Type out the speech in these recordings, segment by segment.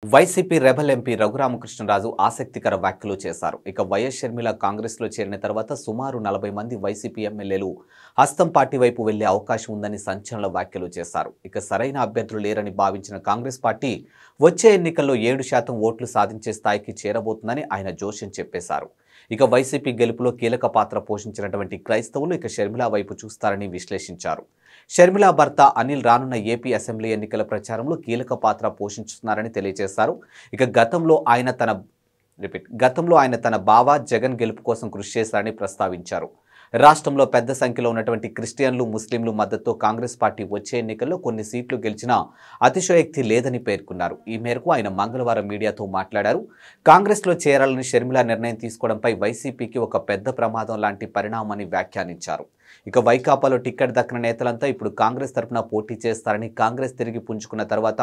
YCP rebel MP Raghuramakrishnaraju ఆసక్తికర వ్యాఖ్యలు చేశారు. ఇక వైఎస్ షర్మిల కాంగ్రెస్లో చేరిన తర్వాత సుమారు 40 మంది వైసీపీ ఎమ్మెల్యేలు హస్తం పార్టీ వైపు వెళ్లే అవకాశం ఉందని సంచలన వ్యాఖ్యలు చేశారు. ఇక సరైన అభ్యర్థులు లేరని భావించిన కాంగ్రెస్ పార్టీ వచ్చే ఎన్నికల్లో 7% ఓట్లు సాధించే స్థాయికి చేరబోతుందని ఆయన జోష్యం చెప్పేశారు. ఇక వైసీపీ గెలుపులో కీలక పాత్ర పోషించినటువంటి క్రైస్తవులు ఇక షర్మిల వైపు చూస్తారని విశ్లేషించారు. షర్మిల భర్త అనిల్ రానున్న ఏపీ అసెంబ్లీ ఎన్నికల ప్రచారంలో కీలక పాత్ర పోషించుతున్నారని తెలియజేశారు. ఇక గతంలో ఆయన తన బావ జగన్ గెలుపు కోసం కృషి చేశారని ప్రస్తావించారు. రాష్ట్రంలో పెద్ద సంఖ్యలో ఉన్నటువంటి క్రిస్టియన్లు, ముస్లింలు మద్దతుతో కాంగ్రెస్ పార్టీ వచ్చే ఎన్నికల్లో కొన్ని సీట్లు గెలిచినా అతిశయోక్తి లేదని పేర్కొన్నారు. ఈ మేరకు ఆయన మంగళవారం మీడియాతో మాట్లాడారు. కాంగ్రెస్లో చేరాలని షర్మిల నిర్ణయం తీసుకోవడంపై వైసీపీకి ఒక పెద్ద ప్రమాదం లాంటి పరిణామాన్ని వ్యాఖ్యానించారు. ఇక వైకాపాలో టికెట్ దక్కిన నేతలంతా ఇప్పుడు కాంగ్రెస్ తరఫున పోటీ చేస్తారని, కాంగ్రెస్ తిరిగి పుంజుకున్న తర్వాత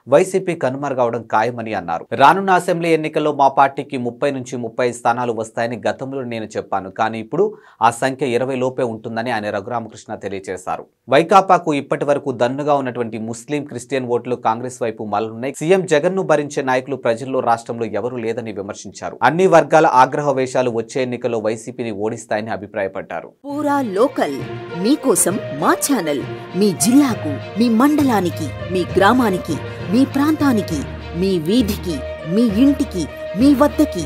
వైసీపీ కనుమరుగవడం ఖాయమని అన్నారు. రానున్న అసెంబ్లీ ఎన్నికల్లో మా పార్టీకి 30 నుంచి 35 స్థానాలు వస్తాయని గతంలో నేను చెప్పాను, కానీ ఇప్పుడు ఆ సంఖ్య 20 లోపే ఉంటుందని ఆయన రఘురామకృష్ణ తెలియజేశారు. వైకాపాకు ఇప్పటి వరకు దన్నుగా ఉన్నటువంటి ముస్లిం, క్రిస్టియన్ ఓట్లు కాంగ్రెస్ వైపు మళ్లున్నాయి. సీఎం జగన్ ను భరించే నాయకులు ప్రజల్లో, రాష్ట్రంలో ఎవరూ లేదని విమర్శించారు. అన్ని వర్గాల ఆగ్రహవేశాలు వచ్చే ఎన్నికల్లో వైసీపీని ఓడిస్తాయని అభిప్రాయపడ్డారు. మీకోసం మా ఛానల్ మీ జిల్లాకు, మీ మండలానికి, మీ గ్రామానికి, మీ ప్రాంతానికి, మీ వీధికి, మీ ఇంటికి, మీ వద్దకి,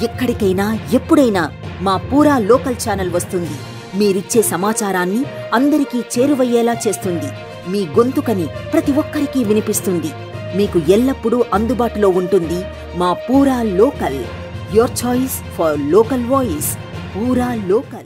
ఎక్కడికైనా ఎప్పుడైనా మా పూరా లోకల్ ఛానల్ వస్తుంది. మీరిచ్చే సమాచారాన్ని అందరికీ చేరువయ్యేలా చేస్తుంది. మీ గొంతుకని ప్రతి ఒక్కరికి వినిపిస్తుంది. మీకు ఎల్లప్పుడూ అందుబాటులో ఉంటుంది మా పూరా local. Your choice for local voice. పూరా లోకల్.